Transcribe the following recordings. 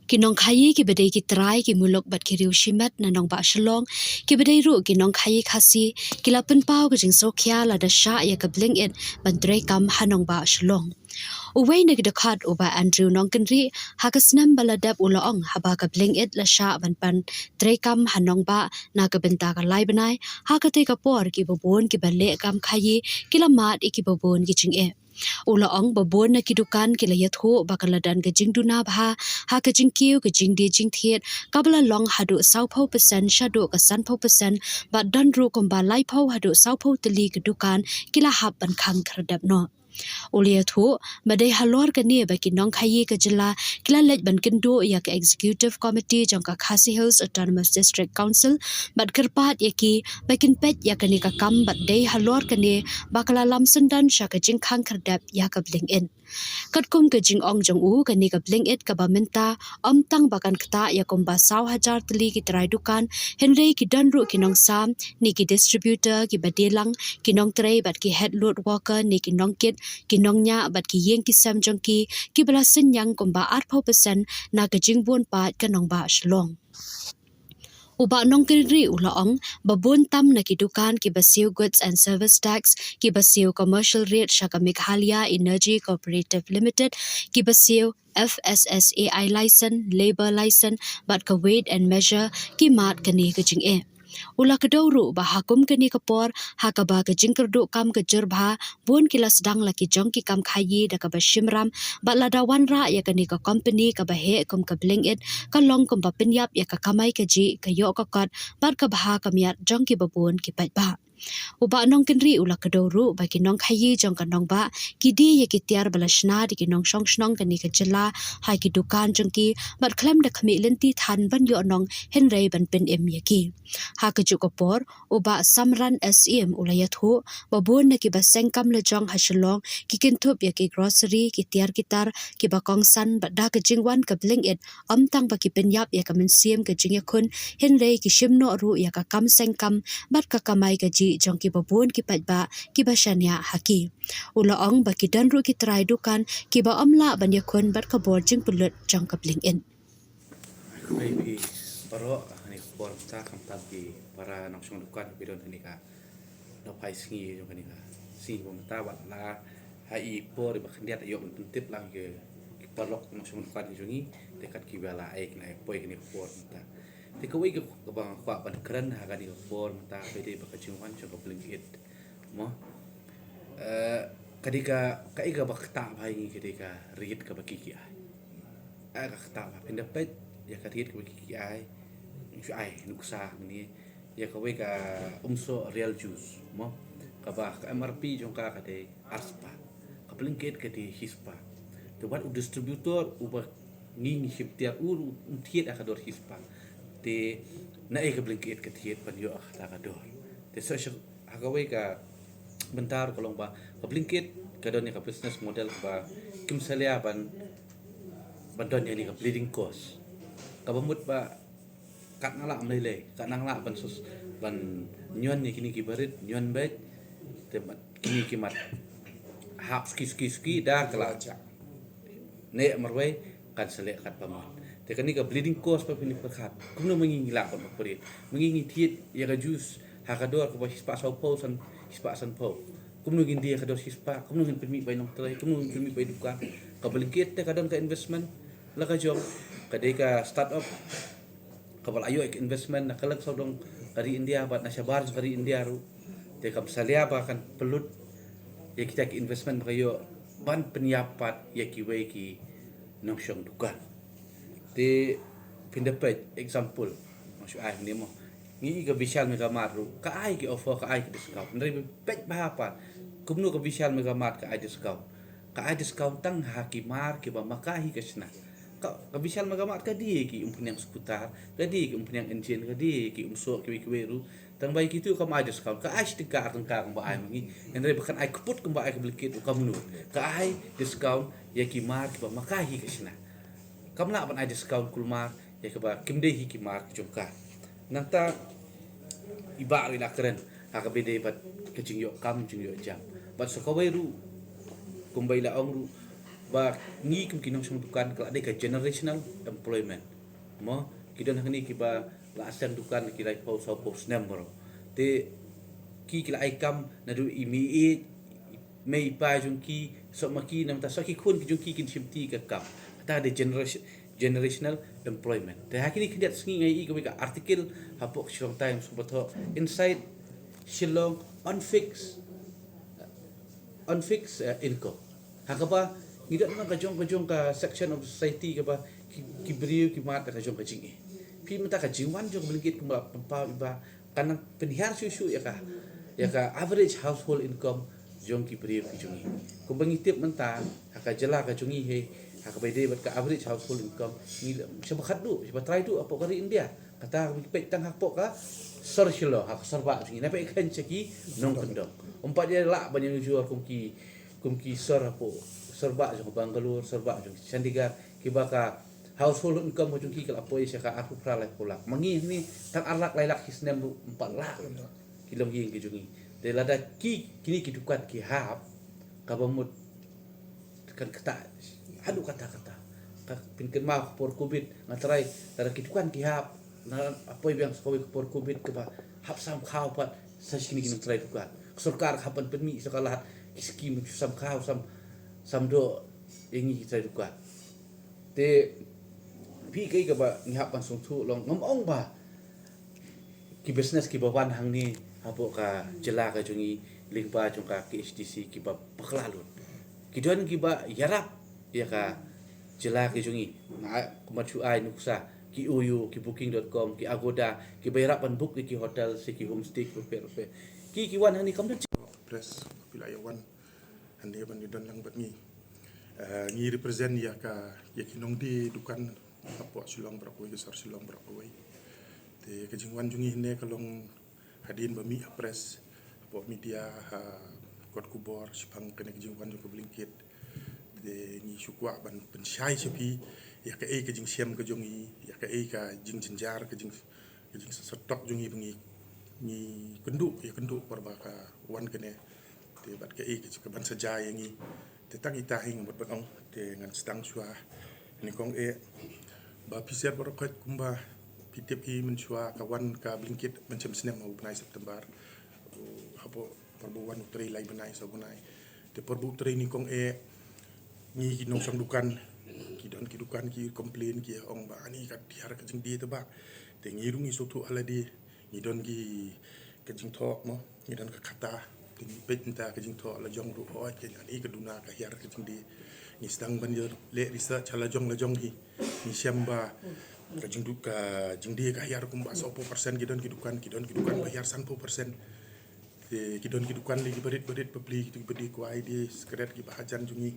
Kinong khayi ki bedai ki trai ki mulok bat ki riu shimat na nong ba shalong ki bedai ru kinong khayi khasi kila pen pau ki jing so kya la da sha ya ka bling it ban dre kam hanong ba shalong. Uway na gidakat uba Andrew nong kenri hakasnam baladap ulaong haba ka bling it la sha ban pan dre kam hanong ba na ka benta ka lai banai hakate ka por ki babon ki bale kam khayi kila mat iki babon ki jing e. Ulaong babon na kidukan kila yatho bakaladan ka jing duna bha ha ka jing kiu ka jing di jing thiet kabla long hadu saupho percent shadu ka sanpho percent ba dan ru kom ba lai pho hadu saupho tali kidukan kila hab ban khang khradap no. Ulia thu badai halor ka ni ba kinong khayi ka jila kila lej ban kendo ya ka executive committee jong ka Khasi Hills Autonomous District Council bat kerpat ya ki bakin pet ya ka ni ka kam bat dai halor ka ni bakala lam sundan sha ka jing khang khardap ya ka bling in kat kum ka jing ong jong u ka ni ka bling it ka ba menta om tang bakan kta ya kom ba 1,000 tali ki trai dukan henrei ki dan ru kinong sam ni ki distributor ki badelang kinong trai bat ki head load worker ni kinong kit kinongnya bat ki yeng ki sam jong ki bala sin yang kom ba 8% na ka jing bon pat ka nong ba shlong. Uba nong kiri ulaong babun tam na kidukan ki basiu goods and service tax ki basiu commercial rate shaka Meghalaya Energy Cooperative Limited ki basiu FSSAI license labor license bat ka weight and measure ki mat kani ka jing e. Ula kedawru bah hakum kini kapor hakaba ke jingkerdu kam ke jerbha bun kila sedang laki jong ki kam khayi da ka bashimram ba ladawan ra ya kani ka company ka bahe kum ka bling it ka long kum ba pinyap ya ka kamai ka ji ka yo ka kot bat ka bha kamiat jong ki babun ki pat ba. Uba nong kenri ula kedawru ba kinong khayi jong ka nong ba kidi ya ki tiar balashna di kinong shong shnong kani ka jela hai ki dukan jong ki bat klam da khami lenti than ban yo nong henrei ban pen em ya ki. Ha ka ju kapor uba samran SEM ula yathu babun na ki ba sengkam le jong hashalong ki kintup ya ki grocery ki tiar kitar ki ba kongsan ba da ka jingwan ka bling it tang ba ki penyap ya ka mensiem ka jing yakun henrei ki shimno ru ya ka kam sengkam bat ka kamai ka ji jong ki babun ki pat ba ki ba shanya haki. Ula ong ba ki dan ru ki try dukan ki ba amla ban yakun bat ka bor jing pulut jong ka bling in. Maybe paro ani por ta kam tapi para nong song dukan bidon ani ka no pai singi yo ani ka si bom ta wat la hai por ba khandiat yo tip lang ke parlok nong song dukan jongi dekat ki bala ai na poi ni por ta te ko wi ke bang kwa ban kran ha ka ni por ta be de ba ka jingwan jo ka blingit mo kadika ka iga ba ta bai ni kadika rit ka ba ki ki ai ka ta ba pendapet ya ka rit ka ba ki ki ai ju ai nuksa ni ya ka we ka umso real juice mo ka ba ka MRP jong ka de arspa ka blingit ka de hispa to wat u distributor u ba ni hiptiar u thiet ka dor hispa te na e ka blingit ka thiet pan yo ta ka dor te so ha ka we ka bentar kolong ba ka blingit ka don ni ka business model ba kim salia ban don ni ka bleeding cost ka bamut ba kat nala mlele kat nangla ban sus ban nyon ni kini kibarit nyon bet te kini kimat hap ski da kala ne marway kan sele kat pamut te kani ka bleeding cost pa pini perkhat kumno mangingila pa parit mangingi thiet ya ka juice ha ka dor ko ba hispa so po san po kumno gindi ka dor hispa kumno gin permi bay nong tray kumno gin permi bay duka ka blingkit te ka don ka investment la ka jong ka de ka start up kabal ayo ek investment na kalag sa dong kari India bat na syabar kari India ru te kam salia ba kan pelut ya kita ki investment kayo ban penyapat ya ki we ki nong syong dukan te pindapat example masuk ai ni mo ni ka Vishal Mega Mart ru ka ai ki offer ka ai ki discount ndai pet ba pa kumno ka Vishal Mega Mart ka ai discount tang hakimar ki ba makahi ka sna ka Vishal Mega Mart ka di ki umpunyang seputar ka di ki umpunyang engine ka di ki umso ki ru tang bai kitu ka ma discount ka ai stika tang ka ba ai mangi ndai bakan ai kuput ka ba ai ka blikit ka mnu ka ai discount ya ki mar ki ba makahi ka sna kamla ban ai discount kulmar ya ka ba kimde hi ki mar ki jongka nanta iba ri la keren ha ka bede bat ke jing yo kam jing yo jam bat so ka ru kumbai la ong ru ba ngi kum kinong sang dukan kala de ka generational employment mo kidon hani kiba la asang dukan kilai post number te ki kila ai kam na du imi e mei pa jung ki so maki nam ta so ki kun ki jung ki kin shimti ka kam ta de generational employment te hakini kidat sngi ngai i ka article hapok Shillong Times ko inside Shillong unfixed income hakaba ngidat na kajong ka section of society ka ba ki beriu ki mat ka jong ka jing pi mata ka jingwan jong belingkit ku ba pa iba kanang penihar susu ya ka average household income jong ki beriu ki jongi ku bangitip menta haka jela ka jongi he haka bede bat ka average household income ni siapa khadu siapa try du apa kari India kata pe tang hak pok ka sor shilo hak sarba jongi na pe kan ceki nong kendong umpat dia la banyak jual kumki sor apo serba jong Bangalore serba jong Chandigarh kibaka household income jong ki kala poi saka aku pralai pula mangi ni tak arak lailak hisnem 4 lak kilong ing ki jongi de lada ki kini ki dukat ki hap kabamut kan kata hadu kata pinken ma por covid ngatrai tara ki dukan ki hap na apoi biang skowi por covid ke ba hap sam khaw pat sa sini kini trai dukat surkar kapan penmi sakalah skim sam khaw sam do ingi trai dukat te pi kai ka ba ngihap pan sung thu long ngom ba ki business ki bawan hang ni hapo ka jela ka jungi lingpa jung ka ki HTC ki ba paklalut ki don ki ba yarap ya ka jela ki jungi na kumachu ai nuksa ki uyu ki booking.com ki agoda ki bayarap pan book ki hotel si ki homestay pe ki wan hang ni kam press wilayah wan hande ban don lang bat ngi represent ya ka ya kinong di dukan apo Shillong berapa wei sor Shillong berapa wei te ke jingwan jungi ne kalong hadin ba mi press apo media kot kubor sipang kene ke jingwan jo ke blingkit te ni shukwa ban pensyai sepi ya ke ke jing siam ke jongi ya ke ka jing jinjar ke jing setok jungi bengi ni kendu perba ka wan kene te bat ke ban saja yangi te tang itahing bat batong te ngan stang swa ni kong ba piser borokat kumba pitip mensua kawan ka blingkit mencem senem mau benai September hapo perbuan utri lai benai so benai te perbu utri ni kong ni kinong sang dukan ki dukan ki komplain ki ong ba ani ka tiar ka jing di te ba te ngirungi sotu ala di ni don ki ka jing thok mo ni don ka kata te ni pet nta ka jing thok la jong ru ho ke ani ka duna ka hiar ka jing di ni stang ban le research la jong hi ni siamba ka jing du ka jing di ka hiar kum ba 10% ki don ki dukan bayar 100% te ki don ki dukan li berit pebli ki bedi ku ai di sekret ki bahajan jungi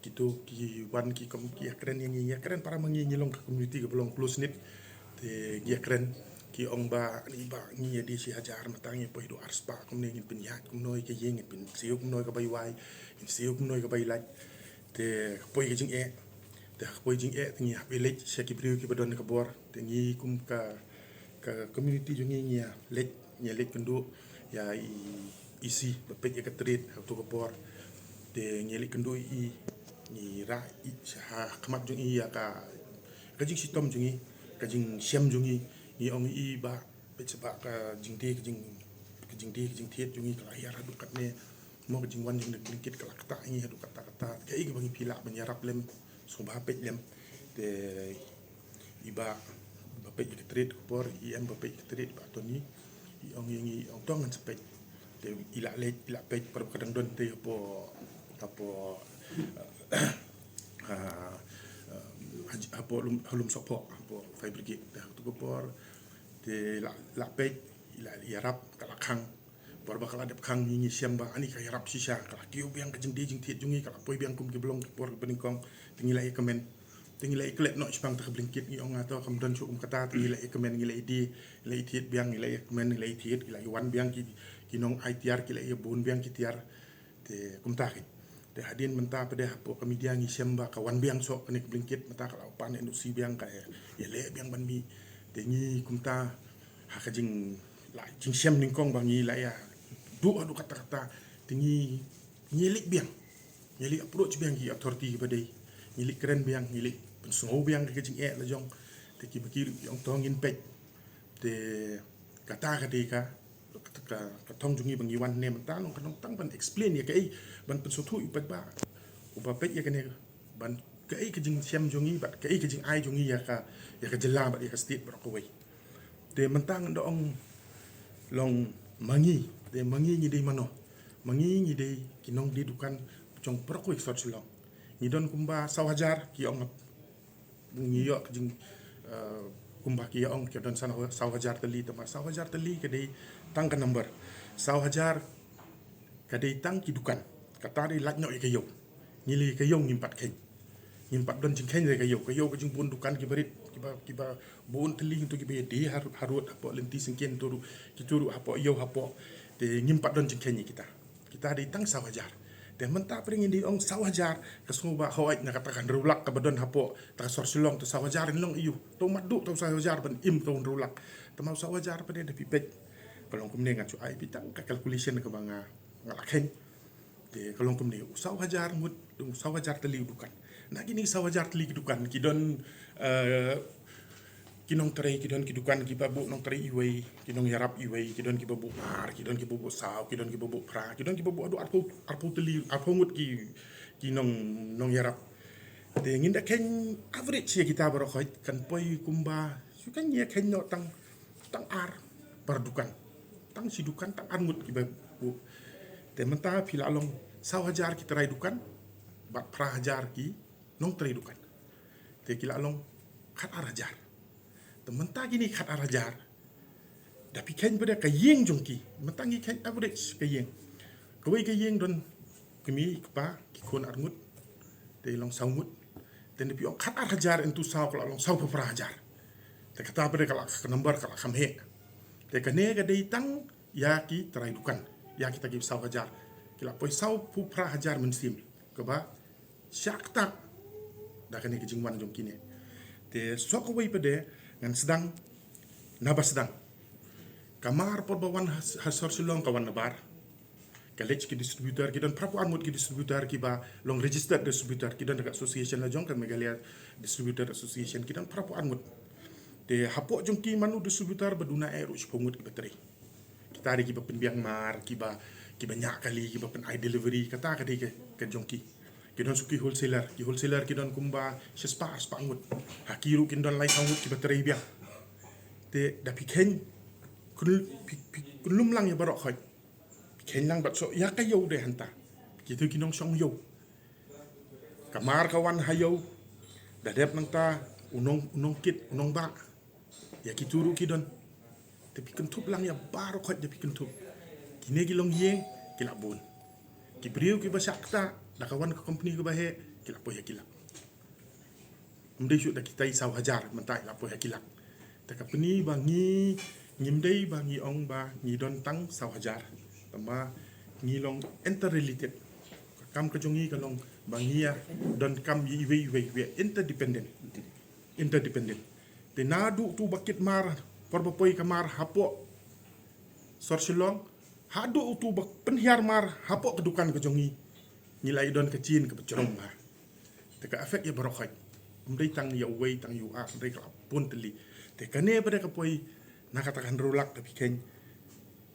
gitu ki wan ki kom ki keren yang ya keren para mangi nyilong ke community ke belong close knit te ya keren ki ong ba ni ba ni di si hajar matangi po hidu arspa kum ne ngin pinya kum noi ke yeng pin siuk noi ka bai wai in siuk noi ka bai lai te po ke jing te po jing tingi ha village se ki priu ki badon ka bor te ngi kum ka community jungi nya let kendu ya isi bepet ya ka treat to ka bor te ngelik kendu ni ra ha khamat jungi ya ka jing sitom jungi ka jing siam jungi ni ong ba pe ba ka jing de jing thiet jungi ka ya ra dukat ne mo ka jing wan jing dikit ka kata ni ha dukat kata ka i bangi pila menyarap lem so ba pe lem te iba pe ka treat por em ba pe ka treat ba to ni ong tongan sepet te ila pe per kadang don te apo halum sopok apo fire brigade tu por te la pe ila yarap kala khang por ba kala dep khang ni siamba ani ka yarap sisa kala kiu biang ka jing thiet jungi kala poi biang kum ki blong por bening kong tingila komen tingila iklet no spang ta blingkit ni ong ato kam don kum kata tingila komen ngila di ngila thiet biang ngila komen ngila thiet ngila wan biang ki nong ITR kila bun biang ki tiar te kum ta te hadin menta pada hapo media ngi semba kawan biang sok kene blingkit mata kala pan induksi biang ka ya le biang ban mi te ngi kumta ha ka jing la jing sem ning kong bangi la ya du adu kata-kata te ngi lik biang Nyili approach biang ki authority kepada nyili keren biang nyili pensengau biang ke jing la jong te ki bakir yang tongin pet te kata ka ka tong jungi bang iwan ne mentang nong kanong tang ban explain ya kai ban pensutu ipat ba uba pet ya kene ban kai ke jing siam jungi bat kai ke jing ai jungi ya ka jela bat ya ka state bro ko wei te mentang dong long mangi te mangi ni dei mano mangi ni dei kinong di dukan jong pro ko sot silong ni don kumba sawajar ki ong bungi yo jing kumba ki ong ki don sana sawajar tali tama sawajar tali ke dei tang ka number sawajar ke dei tang ki dukan kata dei lak nyok ke yo ngili ke yo ngimpat don jing ken ke yo ke jing bun dukan ki berit ki ba bun tali untuk ki be di harut apo lenti singken turu ki turu apo yo apo te ngimpat don jing ken kita dei tang sawajar dan mentah peringin di ong sawajar kesungu ba hawait na katakan rulak ka badon hapo ta sor silong to sawajar long iyu to madu to sawajar ban im to rulak to mau sawajar pa de pipet kalong kumne nga chu ai pitang ka calculation ka banga ngalakheng te kalong kumne sawajar mut sawajar teli dukan na gini sawajar teli dukan kidon kinong tray kidon kidukan ki babu nong tray iway kinong yarap iway kidon ki babu mar kidon ki babu saw kidon ki babu pra kidon ki babu adu arpo teli arpo ngut ki nong yarap te nginda ken average ya kita baro khoi kan poi kumba su kan ye ken no tang ar perdukan tang si dukan tang arngut ki babu te menta pila long sawajar ki tray dukan bat pra hajar ki nong tray dukan te kila long khat arajar mentang gini khat arajar tapi ken pada ka yeng jongki mentang gi ken average ka yeng kawai ka yeng don kemi pa ki kon arngut te long saumut ten depi khat arajar entu saw kala long saw pra hajar te kata pada kala ka number kala khamhe te kane ka dei tang ya ki trai dukan ya kita gi saw hajar kila poi saw pu pra hajar mensim ka ba syakta da kane ki jingwan jongki ne te sok kawai pada ngan sedang nabas sedang kamar porbawan hasor silong kawan nabar kalech ki distributor ki dan prapu armut ki distributor ki ba long registered distributor ki dan dekat association la jong kan Megalia distributor association ki dan prapu armut te hapok jong ki manu distributor baduna air us pungut ki bateri kita ada ki ba penbiang mar ki ba nyak kali ki ba pen i delivery kata ka ke jong ki don suki wholesaler ki don kumba sespa ngut hakiru kin don lai sangut ki bateri biang te da piken kunlum lang ya barok khoi ken lang bat so ya kayo de hanta kitu kinong song yo kamar kawan hayo da dep nang ta unong kit unong ba ya kituru ki don tapi kentup lang ya barok khoi tapi kentup kine gilong yeng kilabun ki briu ki basakta da kawan ke company ke bahe kilak po ya kilak mdei su da kita isaw hajar mentai la po ya kilak ta company bangi ngimdei bangi ong ba ni don tang saw hajar tama ngi long interrelated kam ka jongi ka long bangi ya don kam yi we interdependent te nadu tu bakit mar porba poi kamar hapo sorsilong hadu tu bak penhiar mar hapo kedukan ka jongi nilai don kecin ke becerong ba te ka efek ya barokhai mdei tang ya wei tang yu a mdei ka pun teli te kane pada ka poi na katakan rolak tapi ken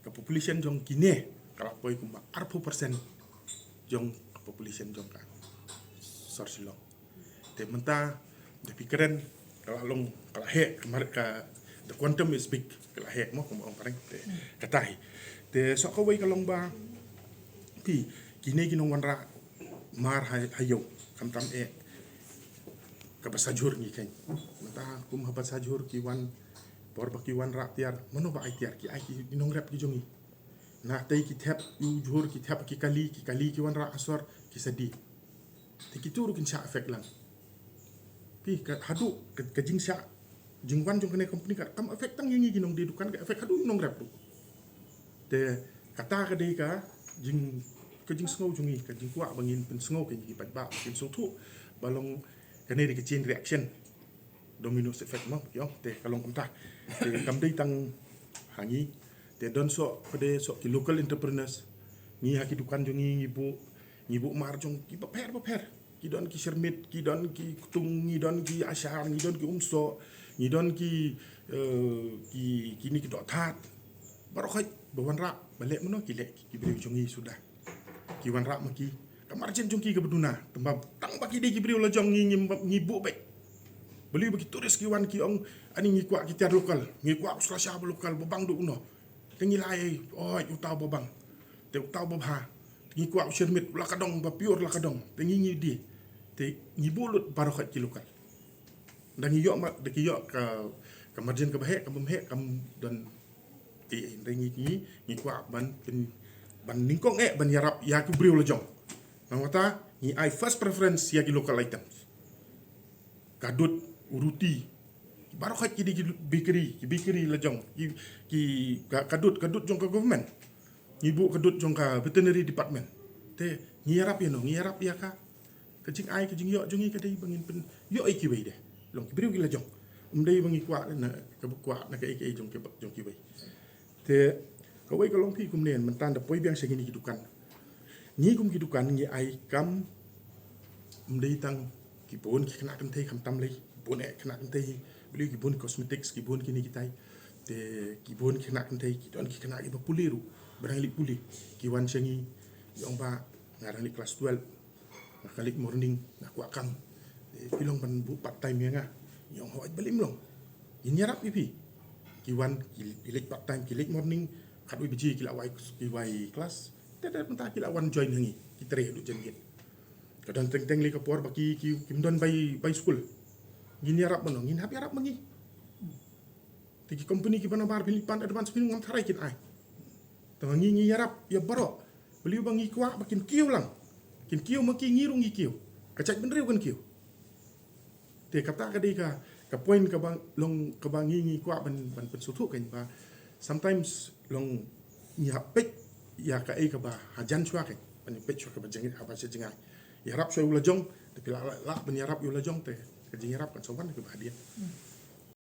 ka population jong kine kala poi kumba 40% jong population jong ka sorsilong te menta tapi keren kala long kala he kemar ka the quantum is big kala he mo kumba pareng te katai te sok ka wei kalong ba ti kine kinong wanra mar hayo kam tam ka basajur ni ken mata kum ha basajur ki wan por ba ki wan ra tiar mano ba ai tiar ki ai ki nong rap ki jongi na tai ki thap yu jur ki thap ki kali ki wan ra asor ki sadi te ki turu kin sha efek lang pi ka hadu ka jing sha jing wan jong kene company ka kam efek tang yengi ginong de dukan ka efek hadu nong rap te kata ka de ka jing ka jing sngau jungi ka jing kwa bangin pen sngau ka ji pat ba kin so thu balong kane de chain reaction domino effect mo yo te kalong kamta te kam dei tang hangi te don so kode so ki local entrepreneurs ni haki dukan jungi ibu ngibu marjong ki paper ki don ki shermit ki don ki kutung ngi don ki ashar ngi don ki umso ngi don ki ni ki dot hat baru khai bawan rak balik mano ki lek ki beri jongi sudah ki wan rak maki kamar jen jongki ke beduna tembab tang baki di ki beri la jong ngi bu baik beli bagi turis ki wan ki ong ani ngi kwa ki tiar lokal ngi kwa usra sha lokal bobang du uno tengi lai oi utau bobang te utau bobha ngi kwa shermit la kadong ba pior la kadong tengi ngi di te ngi bulut baru khat ki lokal dan ngi yok mak de ki yok ka marjen ka bahe ka bemhe kam dan ti ngi kwa ban pen ban ningkong ban yarap ya ki beri la jong nangata ngi I first preference ya ki local items kadut uruti baru khat ki di bakery la jong ki kadut jong ka government ibu kadut jong ka veterinary department te ngirap ya ka kajing ai kajing yo jongi ka dei bangin pen yo ai ki bai de long ki beriu ki la jong dei bangi kwa na ka kwa na ka ai jong ki bai te ka wai ka long pi kum nen man tan da poi biang segini ki dukan ni kum ki dukan ni ai kam dei tang ki bon ki kena kan thei kham tam lei bon e kena kan thei beli ki bon cosmetics ki bon ki ni kitai te ki bon ki kena kan thei ki don ki kena ki ba puliru barang li puli ki wan sengi yong ba ngarang li kelas 12 nakalik morning na kwa kang pilong ban bu part time ya nga yong ho balim long yin yarap ipi ki wan ki lek part time ki lek morning khat wi biji ki la wai kelas te mentah ki la wan join hangi ki tre du jengit kadang teng li kapor baki ki kimdon by school gini harap mano ngin hap harap mangi tiki company ki bana bar Pilipan advance film ngam tharai kin ai tang ngi harap ya baro beliau bangi kwa bakin kiu lang kin kiu maki ngirung ngi kiu kacak benreu kan kiu te kata ka dei ka point ka bang long ka bangi ngi kwa ban pensutu kan ba sometimes long ngi hapek ya ka ai ka ba hajan chua kan ban pek chua ka ba jengit apa jengai ya harap saya ulah jong tapi la ban harap ulah jong te ka jing harap kan sowan ke bahagia